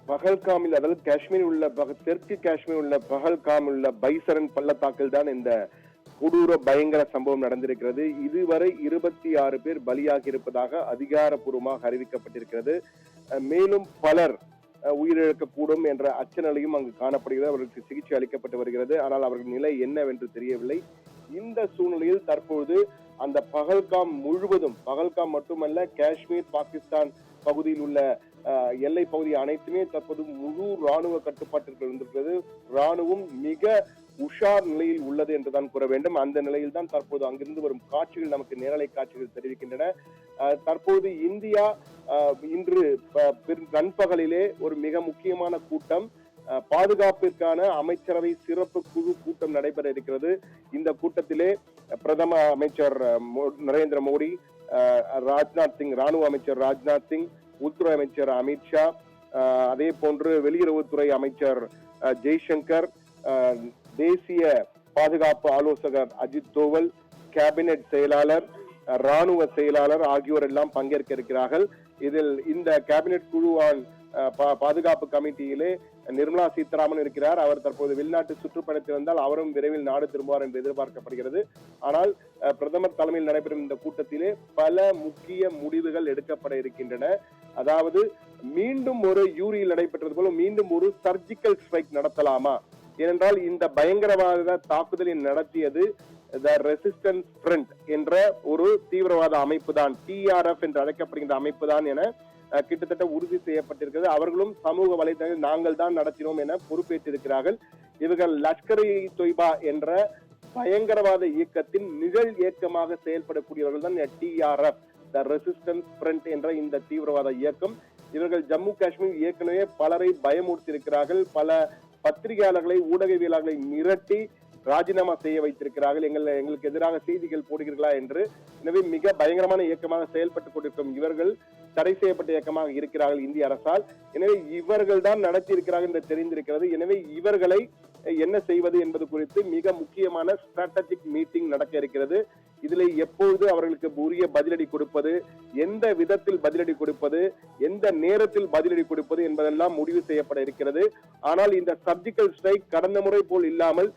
பகல்காமில், அதாவது காஷ்மீர் உள்ள தெற்கு காஷ்மீர் உள்ள பகல்காம் உள்ள பைசரன் பள்ளத்தாக்கில் தான் இந்த கொடூர பயங்கர சம்பவம் நடந்திருக்கிறது. இதுவரை 26 பேர் பலியாகி இருப்பதாக அதிகாரப்பூர்வமாக அறிவிக்கப்பட்டிருக்கிறது. மேலும் பலர் உயிரிழக்கக்கூடும் என்ற அச்சநிலையும் அங்கு காணப்படுகிறது. அவர்களுக்கு சிகிச்சை அளிக்கப்பட்டு வருகிறது. ஆனால் அவர்கள் நிலை என்னவென்று தெரியவில்லை. இந்த சூழ்நிலையில் தற்போது அந்த பகல்காம் முழுவதும், பகல்காம் மட்டுமல்ல, காஷ்மீர் பாகிஸ்தான் பகுதியில் உள்ள எல்லை பகுதி அனைத்துமே தற்போது முழு ராணுவ கட்டுப்பாட்டிற்கு இருந்திருக்கிறது. ராணுவம் மிக உஷார் நிலையில் உள்ளது என்றுதான் கூற வேண்டும். அந்த நிலையில் தான் தற்போது அங்கிருந்து வரும் காட்சிகள் நமக்கு நேரலை காட்சிகள் தெரிவிக்கின்றன. தற்போது இந்தியா இன்று நண்பகலிலே ஒரு மிக முக்கியமான கூட்டம், பாதுகாப்பிற்கான அமைச்சரவை சிறப்பு குழு கூட்டம் நடைபெற இருக்கிறது. இந்த கூட்டத்திலே பிரதம அமைச்சர் நரேந்திர மோடி, ராஜ்நாத் சிங், ராணுவ அமைச்சர் ராஜ்நாத் சிங், உள்துறை அமைச்சர் அமித்ஷா, அதே போன்று வெளியுறவுத்துறை அமைச்சர் ஜெய்சங்கர், தேசிய பாதுகாப்பு ஆலோசகர் அஜித் தோவல், கேபினெட் செயலாளர், ராணுவ செயலாளர் ஆகியோர் எல்லாம் பங்கேற்க இருக்கிறார்கள். இதில் இந்த கேபினெட் குழுவான் பாதுகாப்பு கமிட்டியிலே நிர்மலா சீதாராமன் இருக்கிறார். அவர் தற்போது வெளிநாட்டு சுற்றுப்பயணத்தில் வந்தால் அவரும் விரைவில் நாடு திரும்புவார் என்று எதிர்பார்க்கப்படுகிறது. ஆனால் பிரதமர் தலைமையில் நடைபெறும் இந்த கூட்டத்திலே பல முக்கிய முடிவுகள் எடுக்கப்பட இருக்கின்றன. அதாவது மீண்டும் ஒரு யூரியில் நடைபெற்றது போல மீண்டும் ஒரு சர்ஜிக்கல் ஸ்ட்ரைக் நடத்தலாமா? ஏனென்றால் இந்த பயங்கரவாத தாக்குதலை நடத்தியது த ரெசிஸ்டன்ஸ் ஃப்ரண்ட் என்ற ஒரு தீவிரவாத அமைப்பு தான், TRF என்று அழைக்கப்படுகின்ற அமைப்பு தான் என கிட்டத்தட்ட உறுதி செய்யப்பட்டிருக்கிறது. அவர்களும் சமூக வலைதளங்களில் நாங்கள் தான் நடத்தினோம் என பொறுப்பேற்றிருக்கிறார்கள். இவர்கள் லஷ்கர் இ தொய்பா என்ற பயங்கரவாத இயக்கத்தின் நிழல் இயக்கமாக செயல்படக்கூடியவர்கள் தான் TRF, த ரெசிஸ்டன்ஸ் ஃப்ரண்ட் என்ற இந்த தீவிரவாத இயக்கம். இவர்கள் ஜம்மு காஷ்மீர் ஏற்கனவே பலரை பயமுறுத்தியிருக்கிறார்கள். பல பத்திரிகையாளர்களை, ஊடகவியலாளர்களை மிரட்டி ராஜினாமா செய்ய வைத்திருக்கிறார்கள். எங்களுக்கு எதிராக செய்திகள் போடுகிறீர்களா என்று. எனவே மிக பயங்கரமான இயக்கமாக செயல்பட்டுக் கொண்டிருக்கும் இவர்கள் தடை செய்யப்பட்ட இயக்கமாக இருக்கிறார்கள் இந்திய அரசால். எனவே இவர்கள் தான் நடத்தி இருக்கிறார்கள் என்று தெரிந்திருக்கிறது. எனவே இவர்களை என்ன செய்வது என்பது குறித்து மிக முக்கியமான ஸ்ட்ராட்டஜிக் மீட்டிங் நடக்க இருக்கிறது. இதில் எப்பொழுது அவர்களுக்கு உரிய பதிலடி கொடுப்பது, எந்த விதத்தில் பதிலடி கொடுப்பது, எந்த நேரத்தில் பதிலடி கொடுப்பது என்பதெல்லாம் முடிவு செய்யப்பட இருக்கிறது. ஆனால் இந்த சர்ஜிக்கல் ஸ்ட்ரைக் கடந்த முறை போல் இல்லாமல்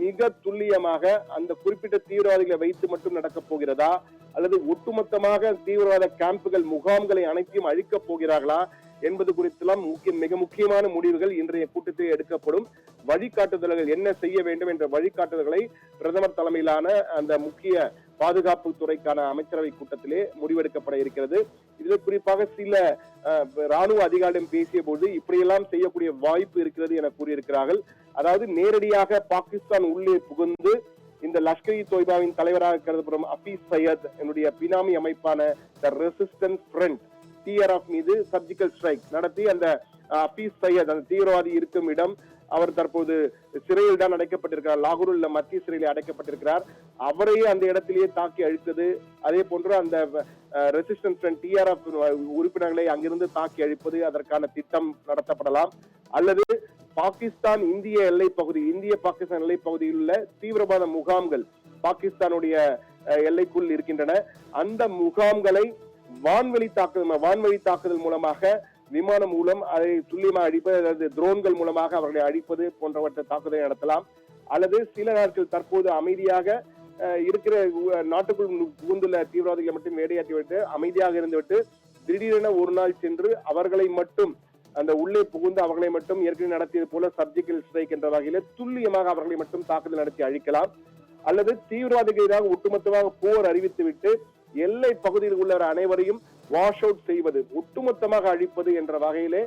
மிக துல்லியமாக அந்த குறிப்பிட்ட தீவிரவாதிகளை வைத்து மட்டும் நடக்கப் போகிறதா, அல்லது ஒட்டுமொத்தமாக தீவிரவாத கேம்புகள், முகாம்களை அனைத்தையும் அழிக்கப் போகிறார்களா என்பது குறித்தெல்லாம் மிக முக்கியமான முடிவுகள் இன்றைய கூட்டத்தில் எடுக்கப்படும். வழிகாட்டுதல்கள் என்ன செய்ய வேண்டும் என்ற வழிகாட்டுதல்களை பிரதமர் தலைமையிலான அந்த முக்கிய பாதுகாப்பு துறைக்கான அமைச்சரவை கூட்டத்திலே முடிவெடுக்கப்பட இருக்கிறது. இதில் குறிப்பாக சில ராணுவ அதிகாரிகளிடம் பேசிய போது இப்படியெல்லாம் செய்யக்கூடிய வாய்ப்பு இருக்கிறது என கூறியிருக்கிறார்கள். அதாவது நேரடியாக பாகிஸ்தான் உள்ளே புகுந்து இந்த லஷ்கர் இ தொய்பாவின் தலைவராக கருதப்படும் ஹபீஸ் சையத் என்னுடைய பினாமி அமைப்பான த ரெசிஸ்டன்ஸ் ஃப்ரண்ட் TRF மீது சர்ஜிக்கல் ஸ்ட்ரைக் நடத்தி அந்த ஹபீஸ் சையத், அந்த தீவிரவாதி இருக்கும் இடம், அவர் தற்போது சிறையில் தான் அடைக்கப்பட்டிருக்கிறார். லாகூரில் உள்ள மத்திய சிறையில் அடைக்கப்பட்டிருக்கிறார். அவரையே அந்த இடத்திலேயே தாக்கி அழித்தது, அதே போன்று அந்த ரெசிஸ்டன்ஸ் ஃப்ரண்ட் TRF உறுப்பினர்களை அங்கிருந்து தாக்கி அழிப்பது, அதற்கான திட்டம் நடத்தப்படலாம். அல்லது பாகிஸ்தான் இந்திய எல்லை பகுதி, இந்திய பாகிஸ்தான் எல்லை பகுதியில் உள்ள தீவிரவாத முகாம்கள் பாகிஸ்தானுடைய எல்லைக்குள் இருக்கின்றன. அந்த முகாம்களை வான்வழி தாக்குதல் மூலமாக, விமானம் மூலம் அதை துல்லியமாக அழிப்பது, அதாவது ட்ரோன்கள் மூலமாக அவர்களை அழிப்பது போன்றவற்றை தாக்குதலை நடத்தலாம். அல்லது சில நாட்கள் தற்போது அமைதியாக இருக்கிற நாட்டுக்குள் புகுந்துள்ள தீவிரவாதிகளை மட்டும் வேடையாற்றிவிட்டு அமைதியாக இருந்துவிட்டு திடீரென ஒரு நாள் சென்று அவர்களை மட்டும், அந்த உள்ளே புகுந்து அவர்களை மட்டும் ஏற்கனவே நடத்தியது போல சர்ஜிக்கல் ஸ்ட்ரைக் என்ற வகையில துல்லியமாக அவர்களை மட்டும் தாக்குதல் நடத்தி அழிக்கலாம். அல்லது தீவிரவாதிகள் எதிராக ஒட்டுமொத்தமாக போர் அறிவித்துவிட்டு எல்லை பகுதியில் உள்ள அனைவரையும் வாஷ் அவுட் செய்வது, ஒட்டுமொத்தமாக அழிப்பது என்ற வகையிலே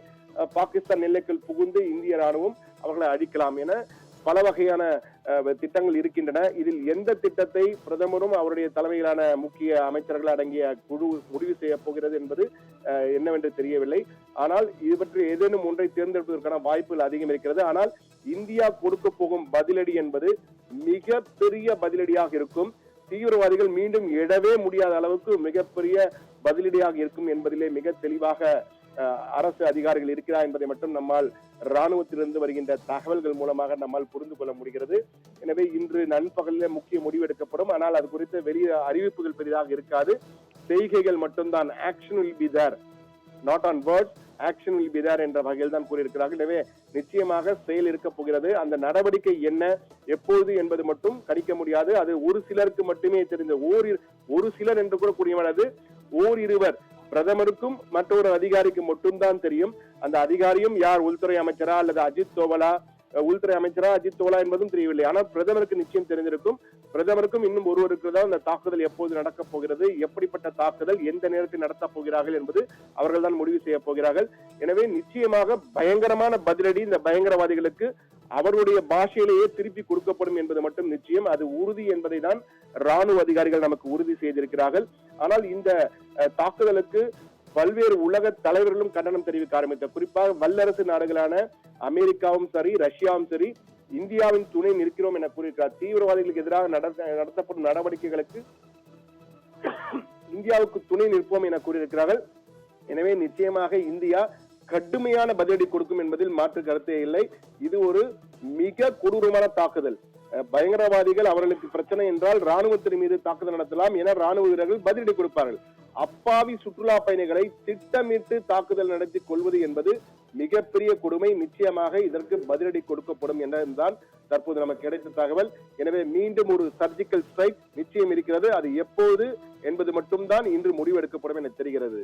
பாகிஸ்தான் எல்லைக்குள் புகுந்து இந்திய ராணுவம் அவர்களை அழிக்கலாம் என பல வகையான திட்டங்கள் இருக்கின்றன. இதில் எந்த திட்டத்தை பிரதமரும் அவருடைய தலைமையிலான முக்கிய அமைச்சர்கள் அடங்கிய குழு முடிவு செய்ய போகிறது என்பது என்னவென்று தெரியவில்லை. ஆனால் இது பற்றி ஏதேனும் ஒன்றை தேர்ந்தெடுப்பதற்கான வாய்ப்புகள் அதிகம் இருக்கிறது. ஆனால் இந்தியா கொடுக்க போகும் பதிலடி என்பது மிக பெரிய பதிலடியாக இருக்கும். தீவிரவாதிகள் மீண்டும் எழவே முடியாத அளவுக்கு மிகப்பெரிய பதிலடியாக இருக்கும் என்பதிலே மிக தெளிவாக அரசு அதிகாரிகள் இருக்கிறார் என்பதை மட்டும் நம்மால் ராணுவத்திலிருந்து வருகின்ற தகவல்கள் மூலமாக நம்மால் புரிந்து கொள்ள முடிகிறது. எனவே இன்று நண்பகலில் முக்கிய முடிவு எடுக்கப்படும். ஆனால் அது குறித்த வெளிய அறிவிப்புகள் பெரிதாக இருக்காது. செய்கைகள் மட்டும்தான். Action will be there, not on words. Action will be there என்ற வகையில் தான் கூறியிருக்கிறார்கள். எனவே நிச்சயமாக செயல் இருக்க போகிறது. அந்த நடவடிக்கை என்ன, எப்போது என்பது மட்டும் கணிக்க முடியாது. அது ஒரு சிலருக்கு மட்டுமே தெரிந்த ஒரு சிலர் என்று கூட கூறியது ஓரிருவர், பிரதமருக்கும் மற்றொரு அதிகாரிக்கு மட்டும்தான் தெரியும். அந்த அதிகாரியும் யார், உள்துறை அமைச்சரா அல்லது அஜித் தோவலா, உள்துறை அமைச்சரா அஜித் தோவலா என்பதும் தெரியவில்லை. ஆனால் பிரதமருக்கு நிச்சயம் தெரிந்திருக்கும். பிரதமருக்கும் இன்னும் ஒருவருக்கு தான் இந்த தாக்குதல் எப்போது நடக்கப் போகிறது, எப்படிப்பட்ட தாக்குதல், எந்த நேரத்தில் நடத்தப் போகிறார்கள் என்பது அவர்கள் தான் முடிவு செய்ய போகிறார்கள். எனவே நிச்சயமாக பயங்கரமான பதிலடி இந்த பயங்கரவாதிகளுக்கு அவருடைய பாஷையிலேயே திருப்பி கொடுக்கப்படும் என்பது மட்டும் நிச்சயம். அது உறுதி என்பதை தான் ராணுவ அதிகாரிகள் நமக்கு உறுதி செய்திருக்கிறார்கள். ஆனால் இந்த தாக்குதலுக்கு பல்வேறு உலக தலைவர்களும் கண்டனம் தெரிவிக்க ஆரம்பித்தார். குறிப்பாக வல்லரசு நாடுகளான அமெரிக்காவும் சரி, ரஷ்யாவும் சரி, இந்தியாவின் துணை நிற்கிறோம் என கூறியிருக்கிறார். தீவிரவாதிகளுக்கு எதிராக நடத்தப்படும் நடவடிக்கைகளுக்கு இந்தியாவுக்கு துணை நிற்போம் என கூறியிருக்கிறார்கள். எனவே நிச்சயமாக இந்தியா கடுமையான பதிலடி கொடுக்கும் என்பதில் மாற்று கருத்தே இல்லை. இது ஒரு மிக கொடூரமான தாக்குதல். பயங்கரவாதிகள் அவர்களுக்கு பிரச்சனை என்றால் ராணுவத்தின் மீது தாக்குதல் நடத்தலாம் என ராணுவ வீரர்கள் பதிலடி கொடுப்பார்கள். அப்பாவி சுற்றுலா பயணிகளை திட்டமிட்டு தாக்குதல் நடத்தி கொள்வது என்பது மிகப்பெரிய கொடுமை. நிச்சயமாக இதற்கு பதிலடி கொடுக்கப்படும் என்றுதான் தற்போது நமக்கு கிடைத்த தகவல். எனவே மீண்டும் ஒரு சர்ஜிக்கல் ஸ்ட்ரைக் நிச்சயம் இருக்கிறது. அது எப்போது என்பது மட்டும்தான் இன்று முடிவெடுக்கப்படும் என தெரிகிறது.